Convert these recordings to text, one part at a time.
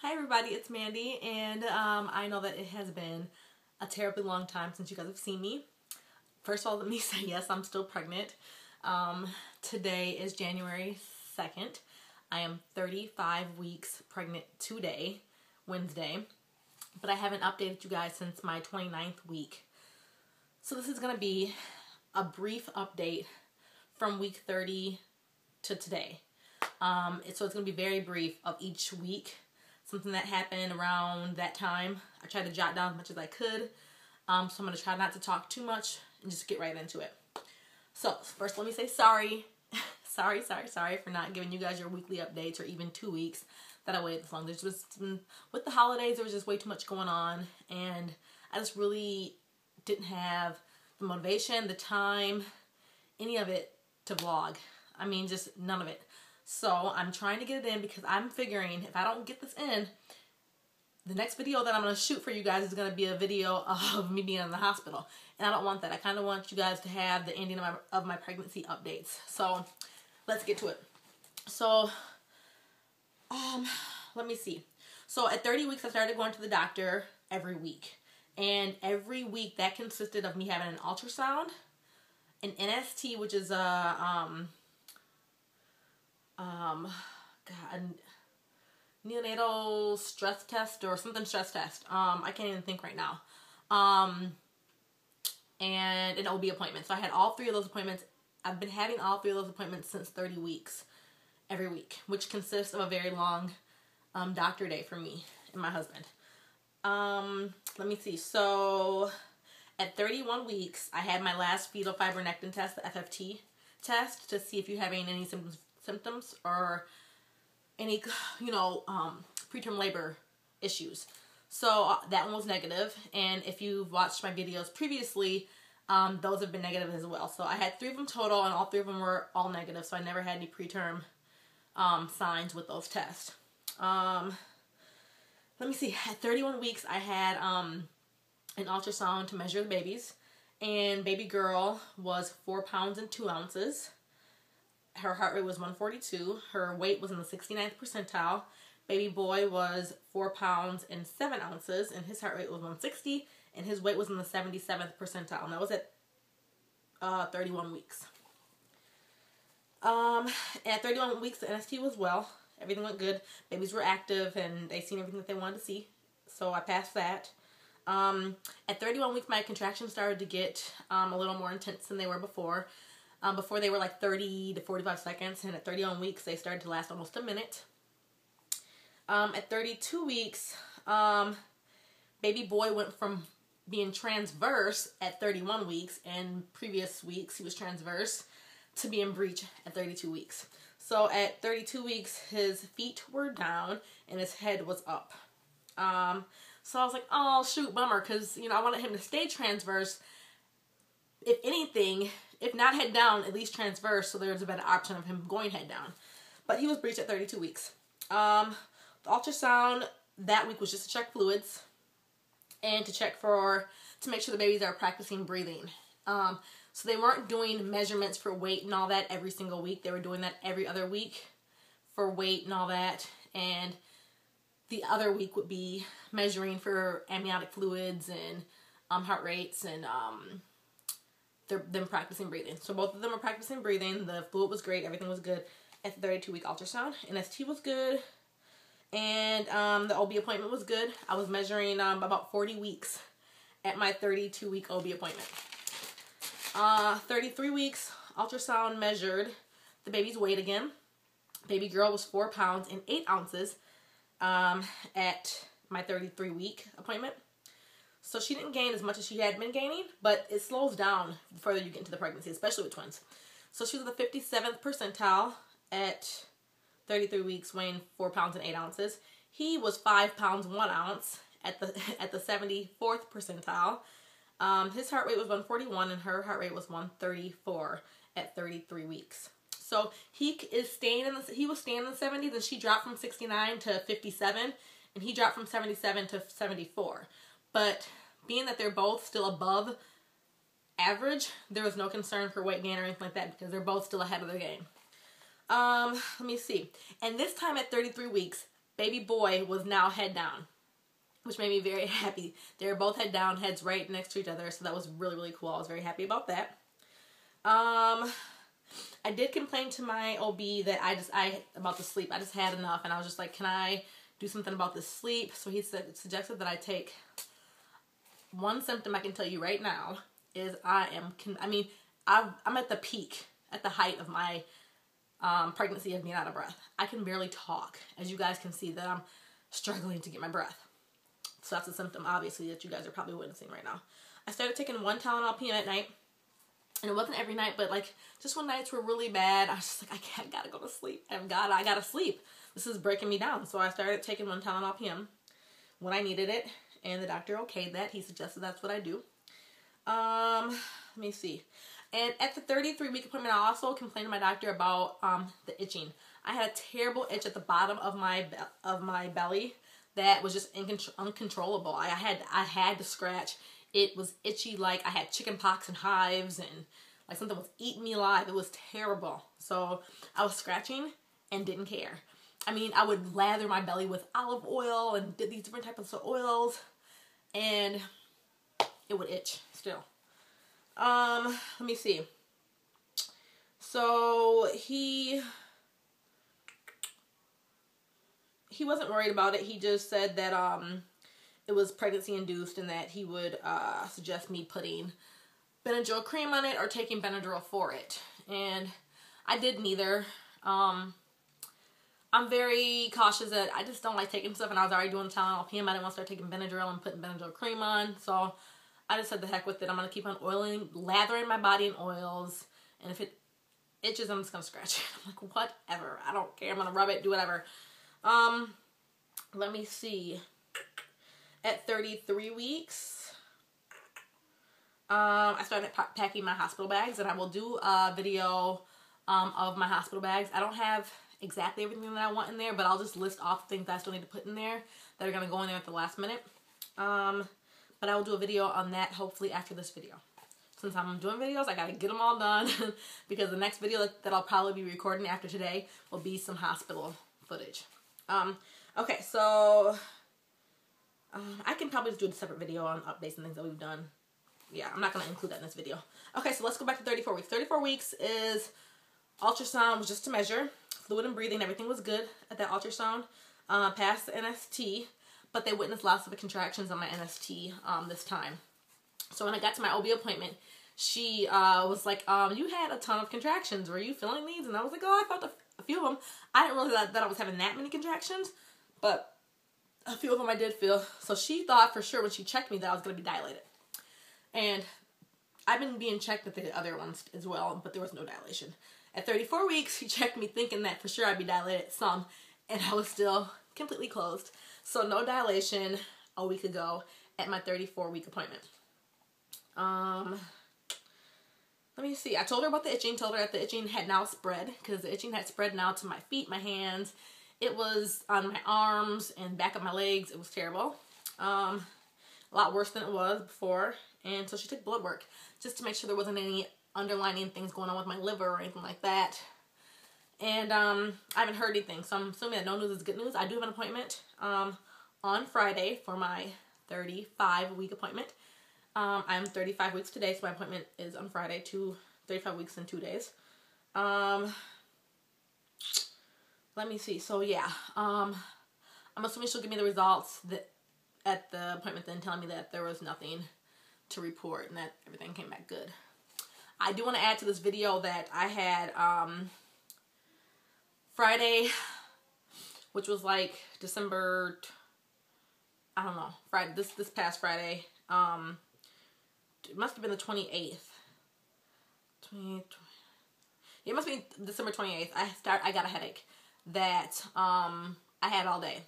Hi everybody, it's Mandy, and I know that it has been a terribly long time since you guys have seen me. First of all, let me say yes, I'm still pregnant. Today is January 2nd. I am 35 weeks pregnant today, Wednesday, but I haven't updated you guys since my 29th week. So this is going to be a brief update from week 30 to today. So it's going to be very brief of each week. Something that happened around that time. I tried to jot down as much as I could. So I'm going to try not to talk too much and just get right into it. So first let me say sorry. sorry for not giving you guys your weekly updates or even 2 weeks that I waited this long. There's just, with the holidays, there was just way too much going on. And I just really didn't have the motivation, the time, any of it to vlog. I mean, just none of it. So I'm trying to get it in because I'm figuring if I don't get this in, the next video that I'm going to shoot for you guys is going to be a video of me being in the hospital. And I don't want that. I kind of want you guys to have the ending of my pregnancy updates. So let's get to it. So let me see. So at 30 weeks, I started going to the doctor every week. And every week that consisted of me having an ultrasound, an NST, which is a neonatal stress test or something stress test. I can't even think right now. And an OB appointment. So I had all three of those appointments. I've been having all three of those appointments since 30 weeks every week, which consists of a very long doctor day for me and my husband. Let me see. So at 31 weeks, I had my last fetal fibronectin test, the FFT test, to see if you're having any symptoms or any, preterm labor issues. So that one was negative, and if you've watched my videos previously, those have been negative as well. So I had 3 of them total, and all 3 of them were all negative, so I never had any preterm signs with those tests. Let me see, at 31 weeks, I had an ultrasound to measure the babies, and baby girl was 4 pounds and 2 ounces. Her heart rate was 142. Her weight was in the 69th percentile. Baby boy was 4 pounds and 7 ounces, and his heart rate was 160, and his weight was in the 77th percentile. And that was at 31 weeks. At 31 weeks, the NST was well. Everything went good. Babies were active, and they seen everything that they wanted to see. So I passed that. At 31 weeks, my contractions started to get a little more intense than they were before. Before they were like 30 to 45 seconds, and at 31 weeks, they started to last almost a minute. At 32 weeks, baby boy went from being transverse at 31 weeks, and previous weeks he was transverse, to being breech at 32 weeks. So at 32 weeks, his feet were down, and his head was up. So I was like, oh, shoot, bummer, because, I wanted him to stay transverse. If anything, if not head down, at least transverse, so there was a better option of him going head down. But he was breech at 32 weeks. The ultrasound that week was just to check fluids and to make sure the babies are practicing breathing. So they weren't doing measurements for weight and all that every single week. They were doing that every other week for weight and all that. And the other week would be measuring for amniotic fluids and heart rates and them practicing breathing. So both of them were practicing breathing. The fluid was great. Everything was good at the 32-week ultrasound. NST was good. And the OB appointment was good. I was measuring about 40 weeks at my 32-week OB appointment. 33 weeks, ultrasound measured the baby's weight again. Baby girl was 4 pounds and 8 ounces at my 33-week appointment. So she didn't gain as much as she had been gaining, but it slows down the further you get into the pregnancy, especially with twins. So she was the 57th percentile at 33 weeks, weighing 4 pounds and 8 ounces. He was 5 pounds 1 ounce at the 74th percentile. His heart rate was 141, and her heart rate was 134 at 33 weeks. So he was staying in the 70s, and she dropped from 69 to 57, and he dropped from 77 to 74. But being that they're both still above average, there was no concern for weight gain or anything like that because they're both still ahead of their game. Let me see. And this time at 33 weeks, baby boy was now head down, which made me very happy. They were both head down, heads right next to each other, so that was really, really cool. I was very happy about that. I did complain to my OB that about the sleep. I just had enough, and I was just like, can I do something about the sleep? So he suggested that I take one symptom I can tell you right now is I'm at the peak, at the height of my pregnancy of being out of breath. I can barely talk. As you guys can see that I'm struggling to get my breath. So that's a symptom, obviously, that you guys are probably witnessing right now. I started taking 1 Tylenol PM at night. And it wasn't every night, but like just when nights were really bad, I was just like, I gotta go to sleep. I gotta sleep. This is breaking me down. So I started taking 1 Tylenol PM when I needed it. And the doctor okayed that. He suggested that's what I do. Let me see. And at the 33-week appointment, I also complained to my doctor about the itching. I had a terrible itch at the bottom of my belly that was just uncontrollable. I had to scratch. It was itchy like I had chicken pox and hives and like something was eating me alive. It was terrible. So I was scratching and didn't care. I mean, I would lather my belly with olive oil and did these different types of oils, and it would itch still. Let me see. So he wasn't worried about it. He just said that it was pregnancy induced and that he would suggest me putting Benadryl cream on it or taking Benadryl for it. And I did neither. I'm very cautious that I just don't like taking stuff, and I was already doing Tylenol PM. I didn't want to start taking Benadryl and putting Benadryl cream on. So I just said the heck with it. I'm going to keep on lathering my body in oils. And if it itches, I'm just going to scratch it. I'm like, whatever. I don't care. I'm going to rub it, do whatever. Let me see. At 33 weeks, I started packing my hospital bags, and I will do a video of my hospital bags. I don't have exactly everything that I want in there, but I'll just list off things that I still need to put in there that are going to go in there at the last minute. But I will do a video on that hopefully after this video. Since I'm doing videos, I got to get them all done because the next video that I'll probably be recording after today will be some hospital footage. Okay, so I can probably just do a separate video on updates and things that we've done. Yeah, I'm not going to include that in this video. Okay, so let's go back to 34 weeks. 34 weeks is ultrasound was just to measure. Fluid and breathing, everything was good at that ultrasound. Passed the NST, but they witnessed lots of contractions on my NST this time. So when I got to my OB appointment, she was like, you had a ton of contractions. Were you feeling these? And I was like, oh, I felt a few of them. I didn't realize that I was having that many contractions, but a few of them I did feel. So she thought for sure when she checked me that I was going to be dilated. And I've been being checked with the other ones as well, but there was no dilation. At 34 weeks, she checked me thinking that for sure I'd be dilated some, and I was still completely closed. So no dilation a week ago at my 34-week appointment. Let me see. I told her about the itching, told her that the itching had now spread, because the itching had spread now to my feet, my hands. It was on my arms and back of my legs. It was terrible. A lot worse than it was before. And so she took blood work just to make sure there wasn't any underlying things going on with my liver or anything like that. And I haven't heard anything, so I'm assuming that no news is good news. I do have an appointment on Friday for my 35-week appointment. I'm 35 weeks today, so my appointment is on Friday, 35 weeks and 2 days. Let me see. So yeah, I'm assuming she'll give me the results at the appointment then, telling me that there was nothing to report and that everything came back good. I do want to add to this video that I had Friday, which was like December, I don't know, Friday, this past Friday, it must have been the 28th. It must be December 28th. I got a headache that I had all day.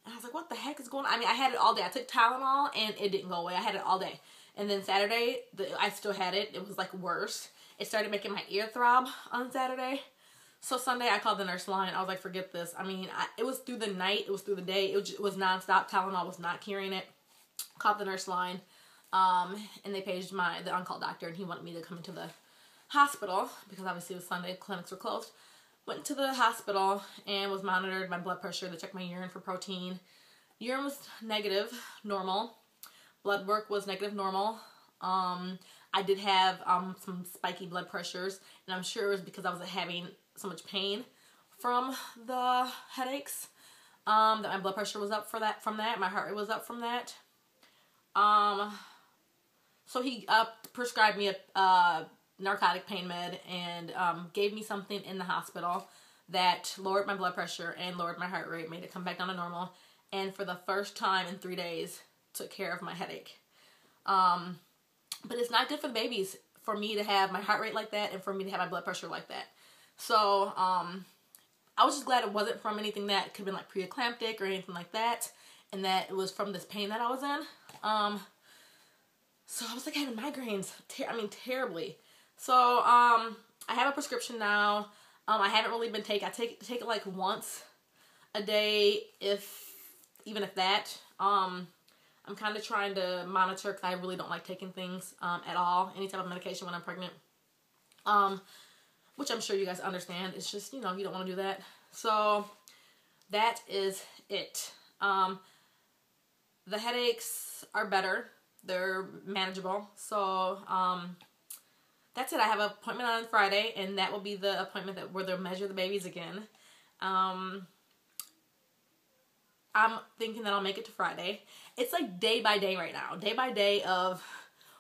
And I was like, what the heck is going on? I mean, I had it all day. I took Tylenol and it didn't go away. I had it all day. And then Saturday, I still had it. It was like worse. It started making my ear throb on Saturday. So Sunday, I called the nurse line. I was like, forget this. I mean, it was through the night. It was through the day. It was nonstop. Tylenol was not curing it. Called the nurse line. And they paged the on-call doctor, and he wanted me to come into the hospital because obviously it was Sunday. Clinics were closed. Went to the hospital and was monitored. My blood pressure. They checked my urine for protein. Urine was negative, normal. Blood work was negative, normal. I did have some spiky blood pressures, and I'm sure it was because I was having so much pain from the headaches, that my blood pressure was up from that. My heart rate was up from that. So he prescribed me a narcotic pain med and gave me something in the hospital that lowered my blood pressure and lowered my heart rate, made it come back down to normal, and for the first time in 3 days took care of my headache. But it's not good for the babies for me to have my heart rate like that and for me to have my blood pressure like that. So I was just glad it wasn't from anything that could have been like preeclamptic or anything like that, and that it was from this pain that I was in. So I was like having migraines, terribly. So I have a prescription now. I haven't really been I take it like once a day, even if that. I'm kind of trying to monitor because I really don't like taking things at all, any type of medication when I'm pregnant. Which I'm sure you guys understand. It's just, you don't want to do that. So that is it. The headaches are better. They're manageable. So that's it. I have an appointment on Friday, and that will be the appointment where they'll measure the babies again. I'm thinking that I'll make it to Friday. It's like day by day right now. Day by day of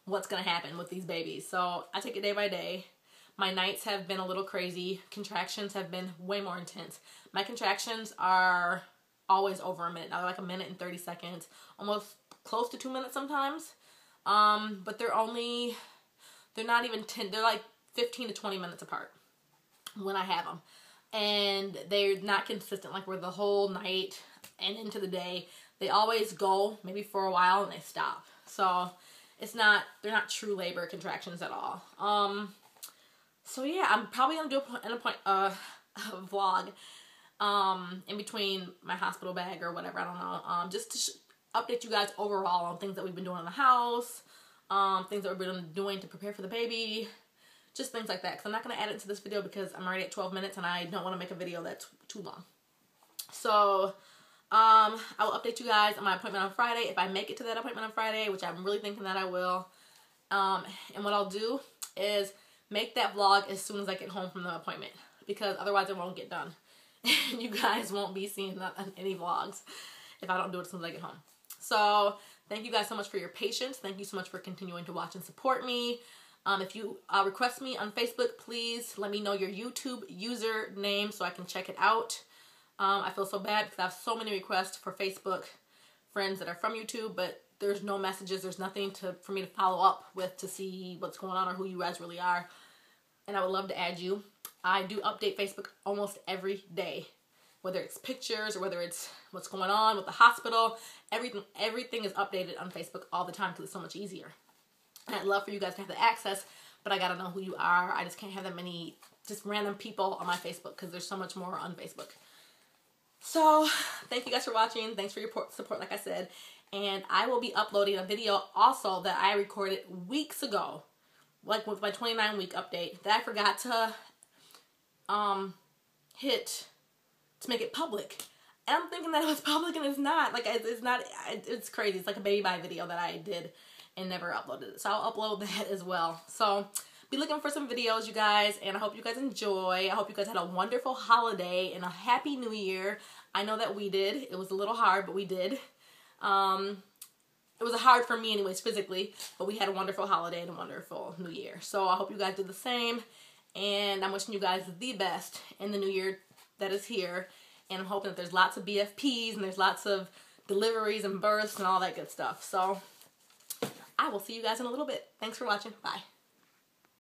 what's going to happen with these babies. So I take it day by day. My nights have been a little crazy. Contractions have been way more intense. My contractions are always over a minute. Now they're like 1 minute and 30 seconds. Almost close to 2 minutes sometimes. But they're not even 10. They're like 15 to 20 minutes apart when I have them. And they're not consistent like we're the whole night and into the day. They always go maybe for a while and they stop. So they're not true labor contractions at all. So yeah, I'm probably gonna do a vlog in between my hospital bag or whatever, I don't know, just to update you guys overall on things that we've been doing in the house, things that we've been doing to prepare for the baby, just things like that, because I'm not going to add it to this video because I'm already at 12 minutes and I don't want to make a video that's too long. So I will update you guys on my appointment on Friday, if I make it to that appointment on Friday, which I'm really thinking that I will. And what I'll do is make that vlog as soon as I get home from the appointment, because otherwise it won't get done. You guys won't be seeing any vlogs if I don't do it as soon as I get home. So thank you guys so much for your patience. Thank you so much for continuing to watch and support me. If you request me on Facebook, please let me know your YouTube username so I can check it out. I feel so bad because I have so many requests for Facebook friends that are from YouTube, but there's no messages. There's nothing for me to follow up with to see what's going on or who you guys really are. And I would love to add you. I do update Facebook almost every day, whether it's pictures or whether it's what's going on with the hospital. Everything is updated on Facebook all the time because it's so much easier. And I'd love for you guys to have the access, but I gotta know who you are. I just can't have that many just random people on my Facebook because there's so much more on Facebook. So thank you guys for watching. Thanks for your support, like I said. And I will be uploading a video also that I recorded weeks ago, like with my 29-week update, that I forgot to hit to make it public. And I'm thinking that it was public and it's not. Like, it's not, it's crazy. It's like a baby buy video that I did and never uploaded it. So I'll upload that as well. So be looking for some videos, you guys, and I hope you guys enjoy. I hope you guys had a wonderful holiday and a happy new year. I know that we did. It was a little hard, but we did. It was hard for me anyways, physically, but we had a wonderful holiday and a wonderful new year. So I hope you guys did the same, and I'm wishing you guys the best in the new year that is here, and I'm hoping that there's lots of BFPs and there's lots of deliveries and births and all that good stuff. So I will see you guys in a little bit. Thanks for watching. Bye.